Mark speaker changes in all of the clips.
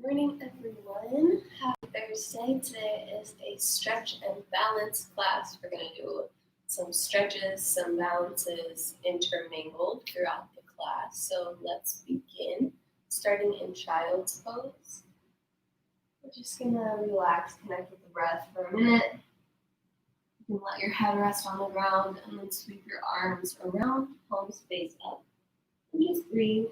Speaker 1: Morning, everyone. Happy Thursday. Today is a stretch and balance class. We're going to do some stretches, some balances intermingled throughout the class. So let's begin. Starting in child's pose. We're just going to relax, connect with the breath for a minute. You can let your head rest on the ground and then sweep your arms around, palms face up, and just breathe.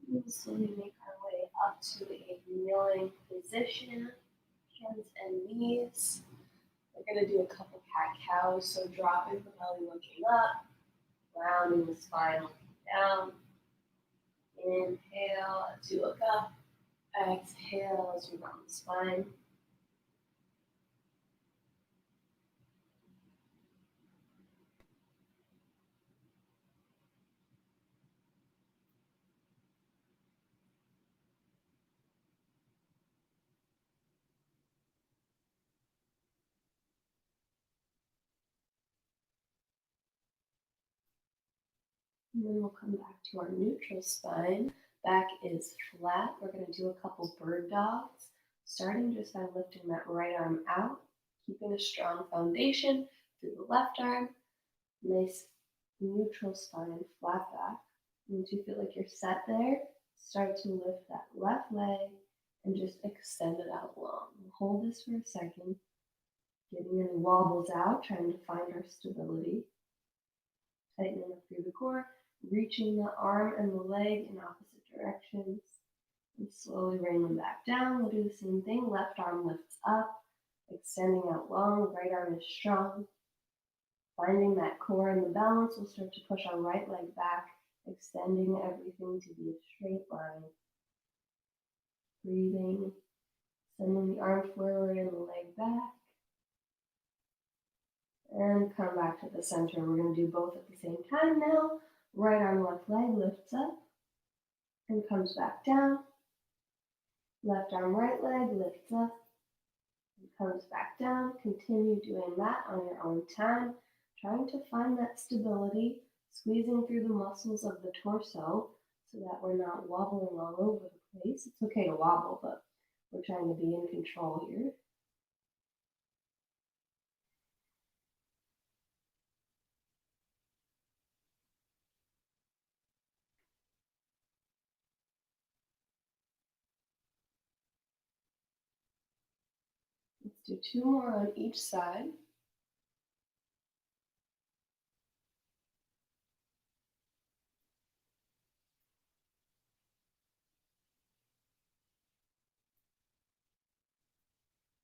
Speaker 1: We'll slowly make our way up to a kneeling position, hands and knees. We're going to do a couple cat-cows, so dropping the belly, looking up, rounding the spine, looking down. Inhale as you look up, exhale as you round the spine. And then we'll come back to our neutral spine. Back is flat. We're going to do a couple bird dogs, starting just by lifting that right arm out, keeping a strong foundation through the left arm. Nice neutral spine, flat back. Once you feel like you're set there, start to lift that left leg and just extend it out long. We'll hold this for a second, getting any wobbles out, trying to find our stability. Tightening up through the core, reaching the arm and the leg in opposite directions, and slowly bring them back down. We'll do the same thing. Left arm lifts up, extending out long, right arm is strong. Finding that core and the balance, we'll start to push our right leg back, extending everything to be a straight line. Breathing, sending the arm forward and the leg back. And come back to the center. We're going to do both at the same time now. Right arm, left leg lifts up and comes back down. Left arm, right leg lifts up and comes back down. Continue doing that on your own time. Trying to find that stability, squeezing through the muscles of the torso so that we're not wobbling all over the place. It's okay to wobble, but we're trying to be in control here. Let's do 2 more on each side.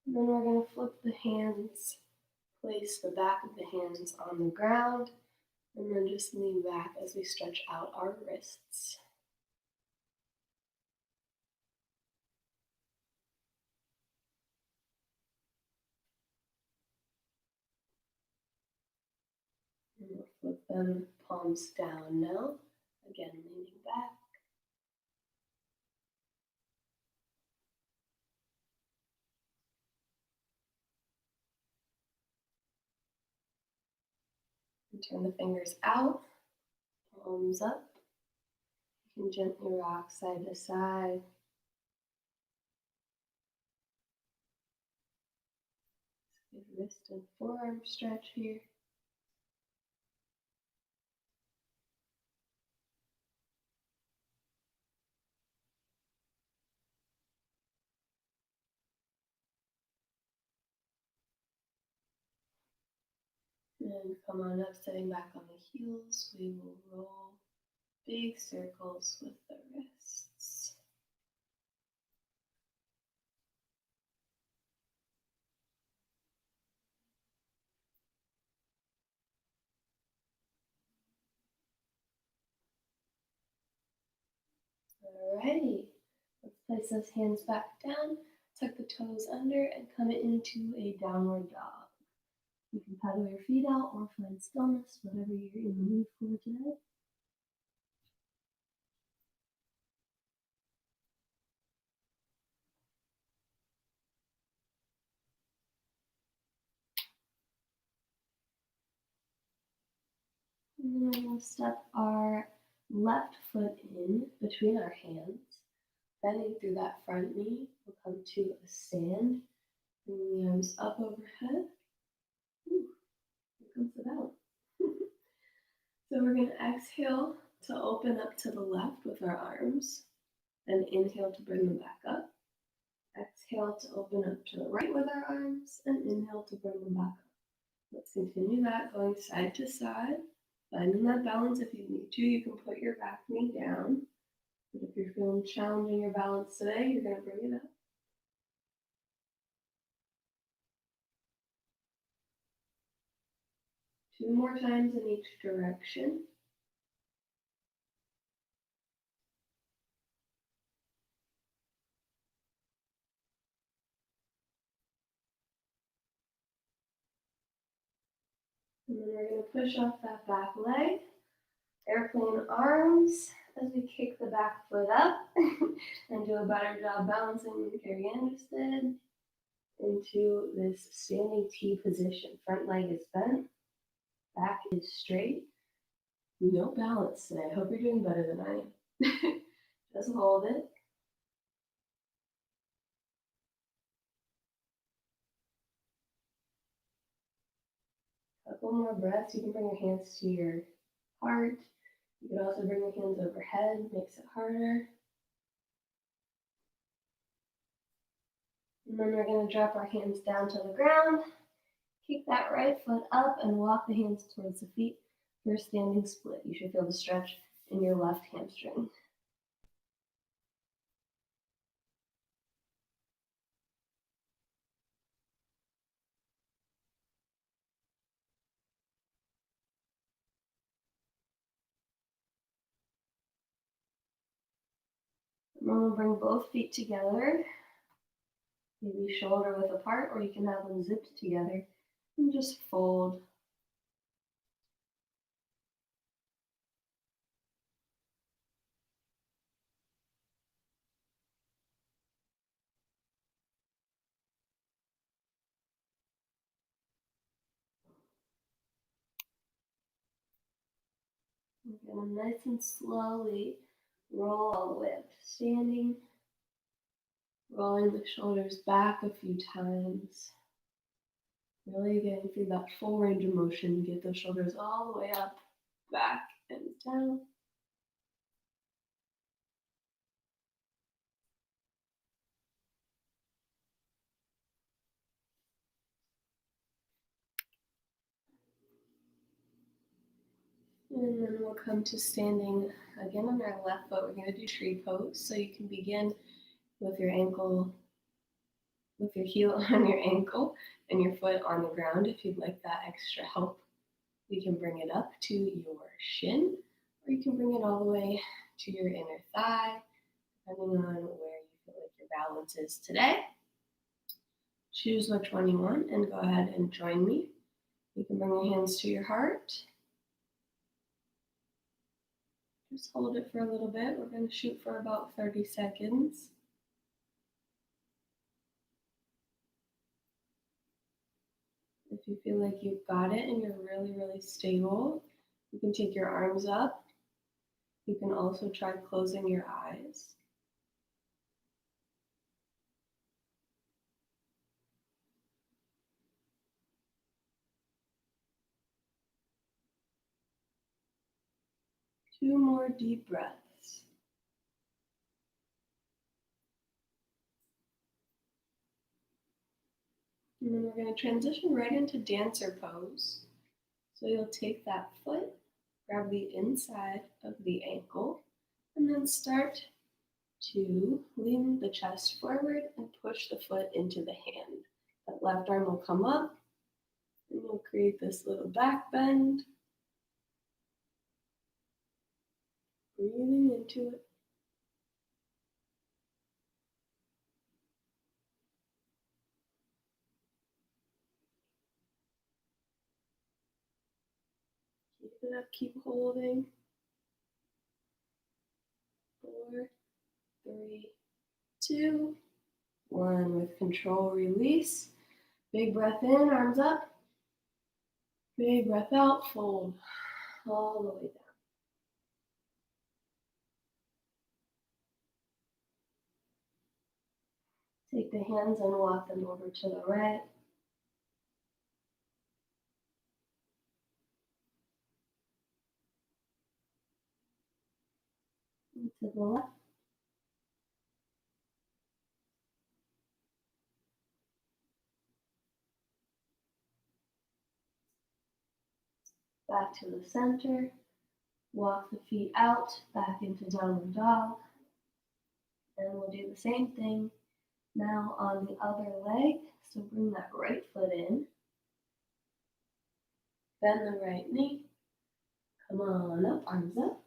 Speaker 1: And then we're going to flip the hands, place the back of the hands on the ground, and then just lean back as we stretch out our wrists. And we'll flip them palms down now. Again, leaning back. And turn the fingers out, palms up. You can gently rock side to side. Good wrist and forearm stretch here. And come on up, sitting back on the heels. We will roll big circles with the wrists. Alrighty, let's place those hands back down, tuck the toes under, and come into a downward dog. You can pedal your feet out or find stillness, whatever you're in the mood for today. And then we're going to step our left foot in between our hands, bending through that front knee. We'll come to a stand, bringing the arms up overhead. Ooh, here comes the balance. So we're going to exhale to open up to the left with our arms, and inhale to bring them back up. Exhale to open up to the right with our arms, and inhale to bring them back up. Let's continue that, going side to side. Finding that balance. If you need to, you can put your back knee down. But if you're feeling challenging your balance today, you're going to bring it up. Two more times in each direction. And then we're going to push off that back leg. Airplane arms as we kick the back foot up and do a better job balancing than Carrie Andrews did into this standing T position. Front leg is bent, back is straight. No balance today. I hope you're doing better than I am. Just hold it. Couple more breaths. You can bring your hands to your heart. You can also bring your hands overhead, makes it harder. And then we're going to drop our hands down to the ground. Kick that right foot up and walk the hands towards the feet for a standing split. You should feel the stretch in your left hamstring. And then we'll bring both feet together, maybe shoulder width apart, or you can have them zipped together and just fold. We're going to nice and slowly roll all the way up to standing, rolling the shoulders back a few times. Really getting through that full range of motion. Get those shoulders all the way up, back, and down. And then we'll come to standing again on our left foot. We're going to do tree pose. So you can begin with your ankle, with your heel on your ankle and your foot on the ground. If you'd like that extra help, you can bring it up to your shin, or you can bring it all the way to your inner thigh, depending on where you feel like your balance is today. Choose which one you want and go ahead and join me. You can bring your hands to your heart. Just hold it for a little bit. We're going to shoot for about 30 seconds. If you feel like you've got it and you're really, really stable, you can take your arms up. You can also try closing your eyes. Two more deep breaths. And then we're going to transition right into dancer pose. So you'll take that foot, grab the inside of the ankle, and then start to lean the chest forward and push the foot into the hand. That left arm will come up, and you'll create this little back bend. Breathing into it. it up, keep holding. 4, 3, 2, 1. With control, release. Big breath in, arms up. Big breath out, fold all the way down. Take the hands and walk them over to the right. And to the left. Back to the center. Walk the feet out, back into downward dog. And we'll do the same thing now on the other leg. So bring that right foot in. Bend the right knee. Come on up, arms up.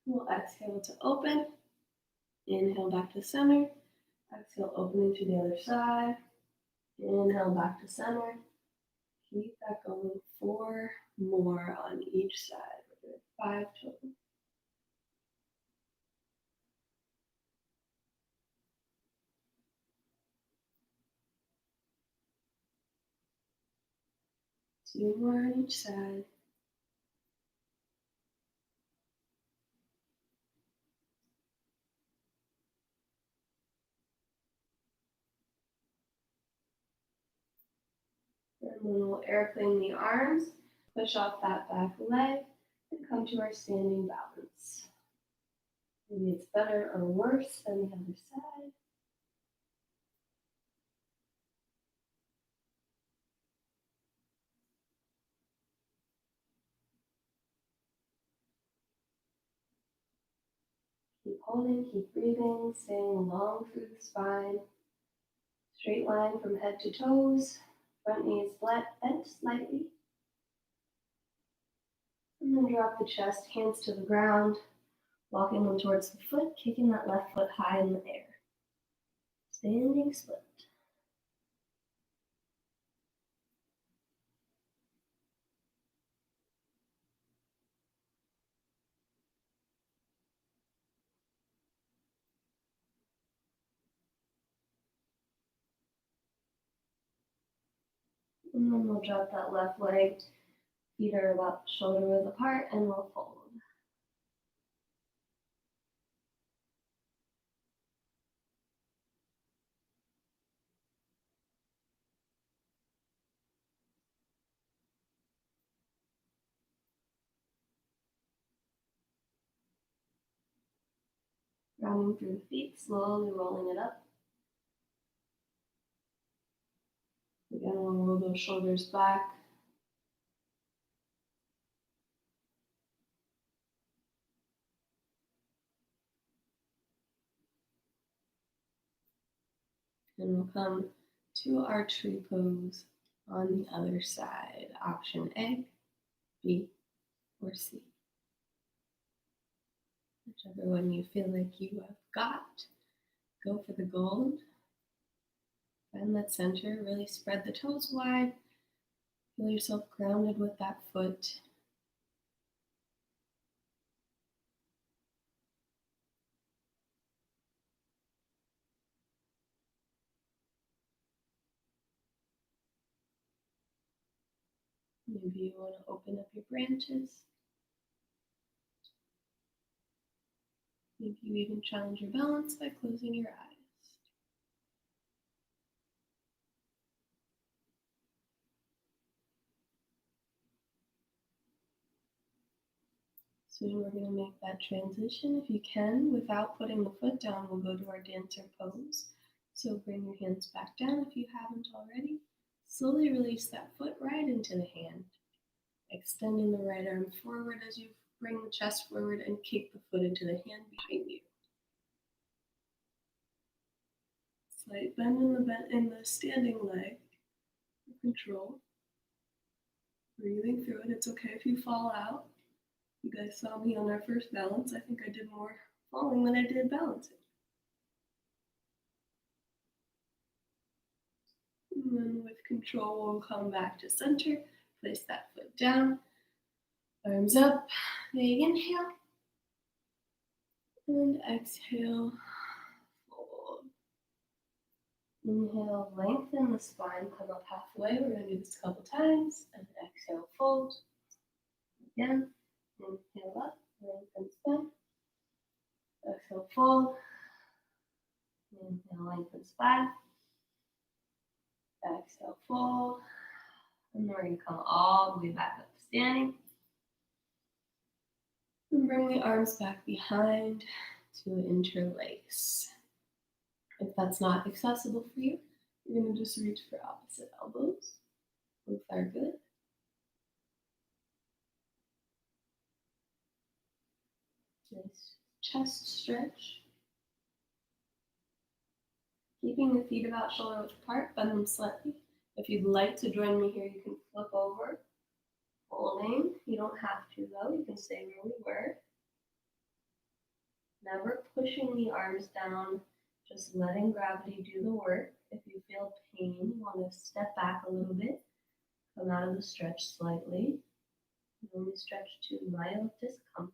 Speaker 1: We'll exhale to open. Inhale back to center. Exhale, opening to the other side. Inhale back to center. Keep that going. 4 more on each side. We're doing 5 total. Two more on each side. And then we'll airplane the arms, push off that back leg, and come to our standing balance. Maybe it's better or worse than the other side. Keep holding, keep breathing, staying long through the spine. Straight line from head to toes. Front knee is bent slightly. And then drop the chest, hands to the ground. Walking them towards the foot, kicking that left foot high in the air. Standing split. And then we'll drop that left leg. Feet are about shoulder width apart, and we'll fold. Rounding through the feet, slowly rolling it up. Again, we'll roll those shoulders back. And we'll come to our tree pose on the other side. Option A, B, or C. Whichever one you feel like you have got, go for the gold. Bend that center, really spread the toes wide. Feel yourself grounded with that foot. Maybe you want to open up your branches. Maybe you even challenge your balance by closing your eyes. Soon we're going to make that transition. If you can, without putting the foot down, we'll go to our dancer pose. So bring your hands back down if you haven't already. Slowly release that foot right into the hand. Extending the right arm forward as you bring the chest forward and kick the foot into the hand behind you. Slight bend in the standing leg for control. Breathing through it. It's okay if you fall out. You guys saw me on our first balance. I think I did more falling than I did balancing. And then with control, we'll come back to center. Place that foot down. Arms up, big inhale, and exhale, fold. Inhale, lengthen the spine, come up halfway. We're gonna do this a couple times, and exhale, fold. Again, inhale up, lengthen spine. Exhale, fold. Inhale, lengthen spine. Exhale, fold. And then we're going to come all the way back up to standing. And bring the arms back behind to interlace. If that's not accessible for you, you're going to just reach for opposite elbows. Both are good. Nice chest stretch. Keeping the feet about shoulder width apart, bend them slightly. If you'd like to join me here, you can flip over, holding. You don't have to though, you can stay where we were. Never pushing the arms down, just letting gravity do the work. If you feel pain, you want to step back a little bit, come out of the stretch slightly. You only stretch to mild discomfort.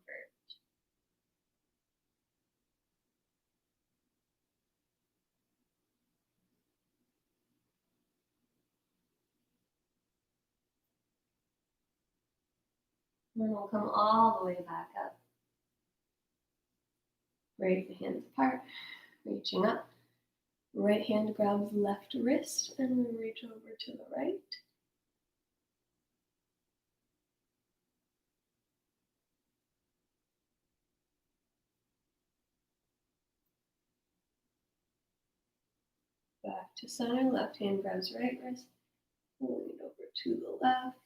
Speaker 1: And then we'll come all the way back up. Break the hands apart, reaching up. Right hand grabs left wrist, and we reach over to the right. Back to center, left hand grabs right wrist, pulling it over to the left.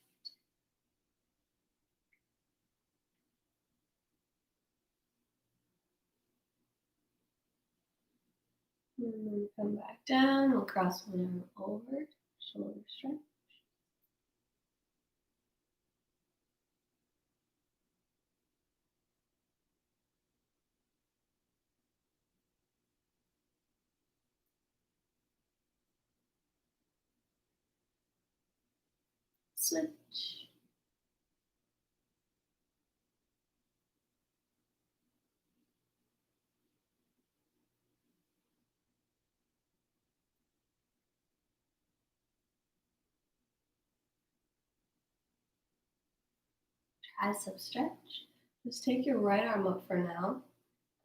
Speaker 1: And then come back down, we'll cross one arm over, shoulder stretch. Switch. Tricep stretch. Just take your right arm up for now,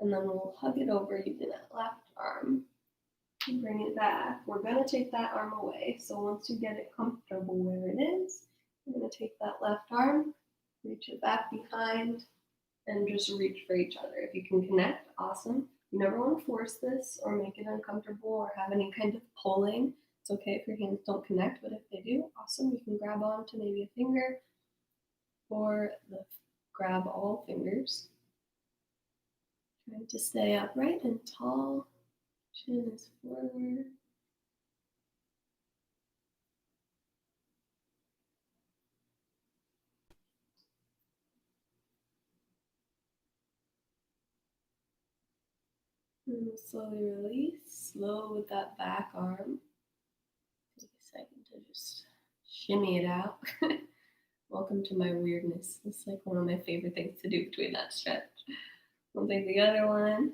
Speaker 1: and then we'll hug it over using that left arm. And bring it back. We're going to take that arm away. So once you get it comfortable where it is, you're going to take that left arm, reach it back behind, and just reach for each other. If you can connect, awesome. You never want to force this or make it uncomfortable or have any kind of pulling. It's okay if your hands don't connect, but if they do, awesome. You can grab onto maybe a finger or grab all fingers. Trying to stay upright and tall. Chin is forward. And we'll slowly release, slow with that back arm. Take a second to just shimmy it out. Welcome to my weirdness. It's like one of my favorite things to do between that stretch. We'll take the other one,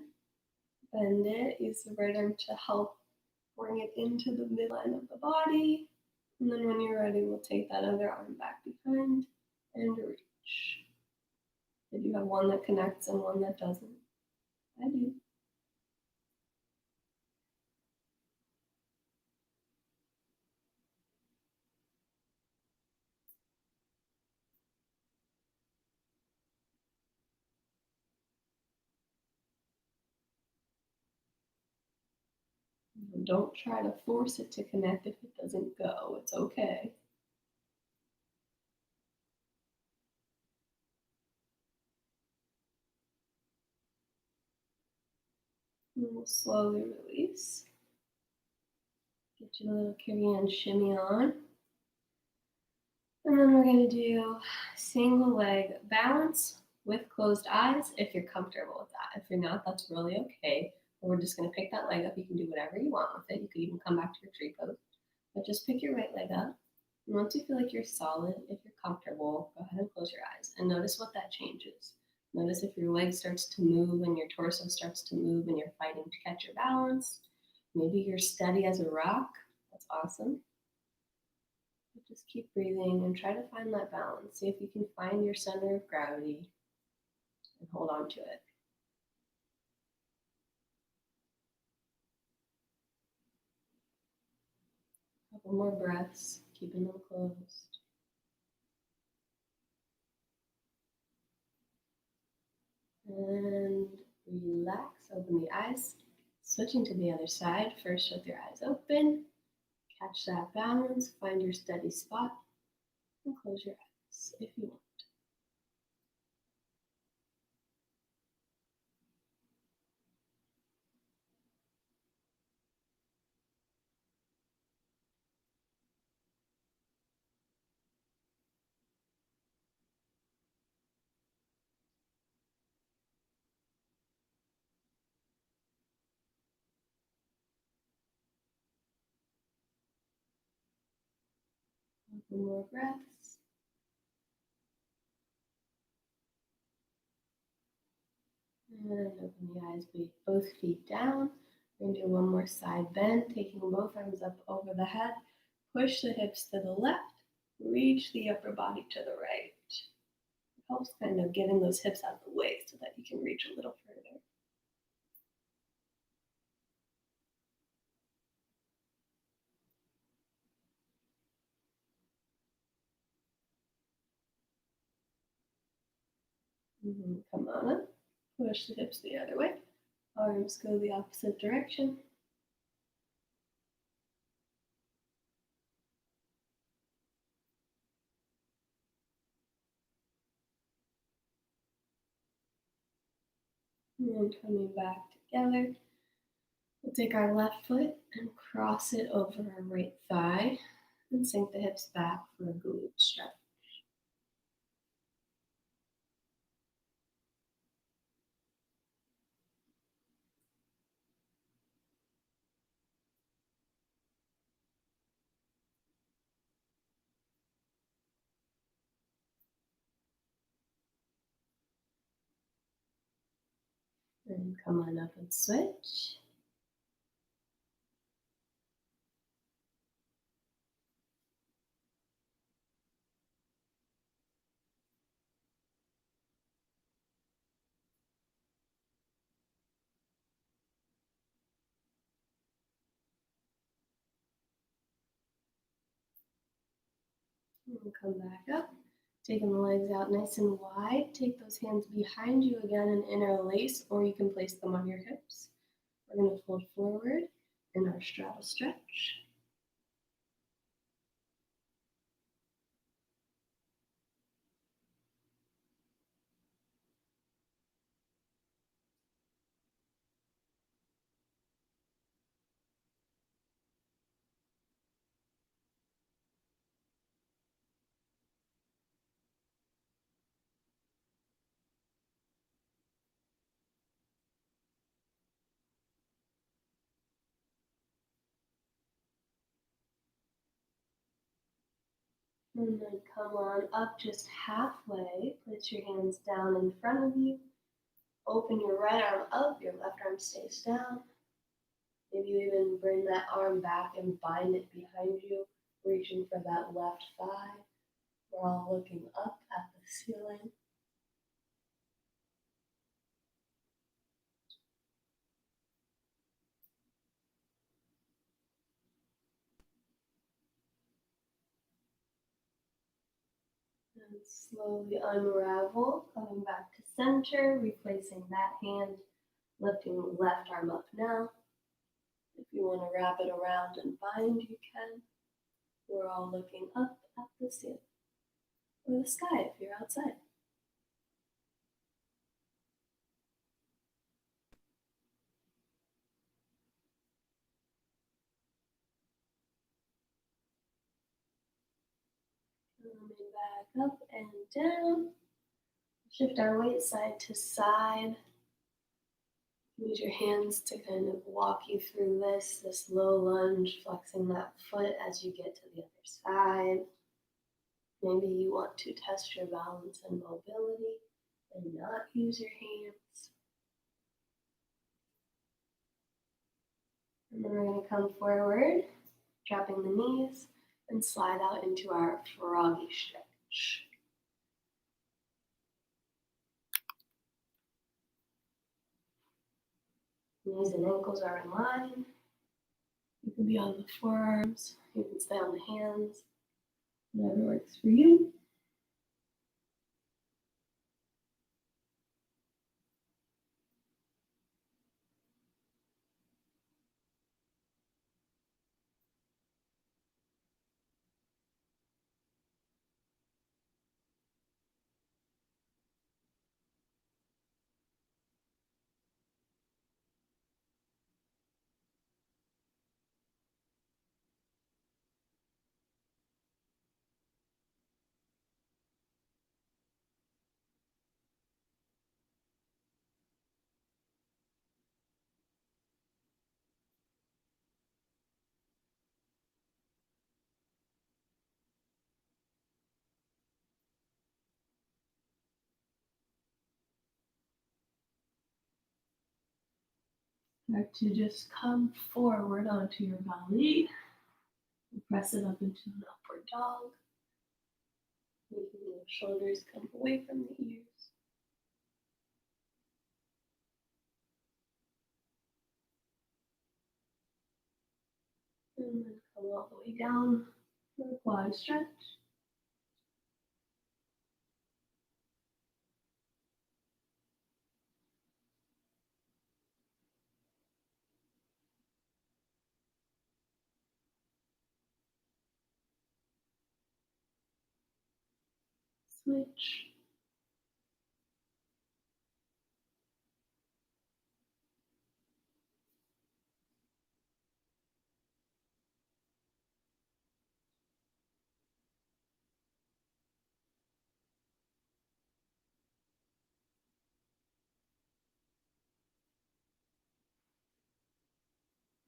Speaker 1: bend it, use the right arm to help bring it into the midline of the body. And then when you're ready, we'll take that other arm back behind and reach. Did you have one that connects and one that doesn't? I do. Don't try to force it to connect if it doesn't go. It's okay. And we'll slowly release. Get you a little carry and shimmy on. And then we're going to do single leg balance with closed eyes if you're comfortable with that. If you're not, that's really okay. We're just going to pick that leg up. You can do whatever you want with it. You could even come back to your tree pose. But just pick your right leg up. And once you feel like you're solid, if you're comfortable, go ahead and close your eyes and notice what that changes. Notice if your leg starts to move and your torso starts to move and you're fighting to catch your balance. Maybe you're steady as a rock. That's awesome. But just keep breathing and try to find that balance. See if you can find your center of gravity and hold on to it. A couple more breaths, keeping them closed. And relax, open the eyes. Switching to the other side, first with your eyes open. Catch that balance, find your steady spot, and close your eyes if you want. Couple more breaths. And open the eyes, both feet down. We're going to do one more side bend, taking both arms up over the head. Push the hips to the left, reach the upper body to the right. It helps kind of getting those hips out of the way so that you can reach a little further. Come on up, push the hips the other way. Arms go the opposite direction. And then coming back together, we'll take our left foot and cross it over our right thigh and sink the hips back for a glute stretch. And come on up and switch. And come back up. Taking the legs out nice and wide. Take those hands behind you again and interlace, or you can place them on your hips. We're going to fold forward in our straddle stretch. And then come on up just halfway. Place your hands down in front of you. Open your right arm up, your left arm stays down. Maybe you even bring that arm back and bind it behind you, reaching for that left thigh. We're all looking up at the ceiling. And slowly unravel, coming back to center, replacing that hand, lifting the left arm up now. If you want to wrap it around and bind, you can. We're all looking up at the ceiling, or the sky if you're outside. Coming back up and down. Shift our weight side to side. Use your hands to kind of walk you through this low lunge, flexing that foot as you get to the other side. Maybe you want to test your balance and mobility and not use your hands. And then we're going to come forward, dropping the knees, and slide out into our froggy stretch. Knees and ankles are in line. You can be on the forearms, you can stay on the hands, whatever works for you. Start to just come forward onto your belly. Press it up into an upward dog. Making your shoulders come away from the ears. And then come all the way down for a quad stretch. Switch.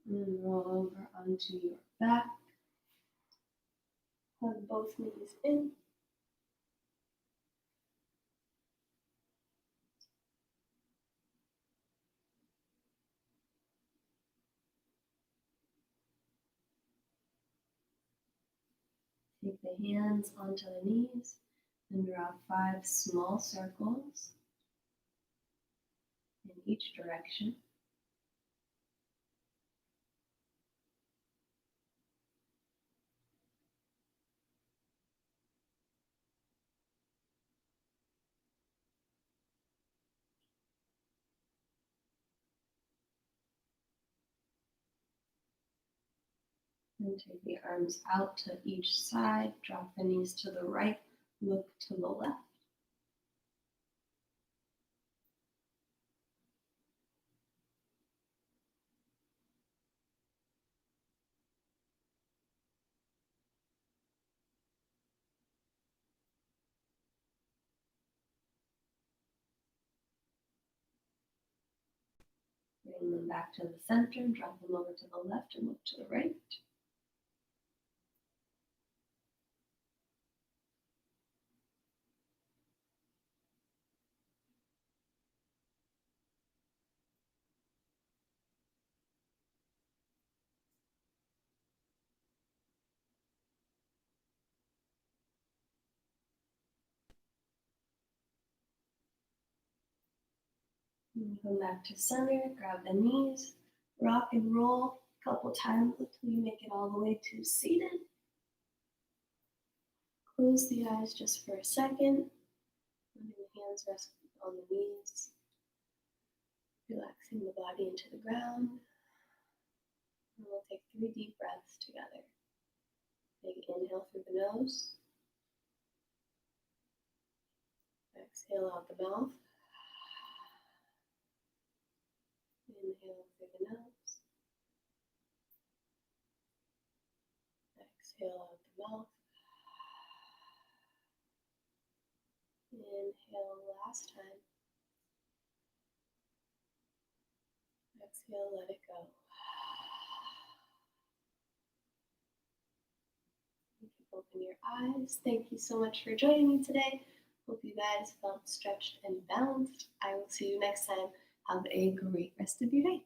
Speaker 1: And roll over onto your back. Hug both knees in. Take the hands onto the knees and draw 5 small circles in each direction. And take the arms out to each side, drop the knees to the right, look to the left. Bring them back to the center, drop them over to the left and look to the right. And come back to center, grab the knees, rock and roll a couple times until you make it all the way to seated. Close the eyes just for a second. Letting the hands rest on the knees. Relaxing the body into the ground. And we'll take 3 deep breaths together. Big inhale through the nose. Exhale out the mouth. Inhale through the nose. Exhale out the mouth. Inhale last time. Exhale, let it go. You can Open your eyes. Thank you so much for joining me today. Hope you guys felt stretched and balanced. I will see you next time. Have a great rest of your day.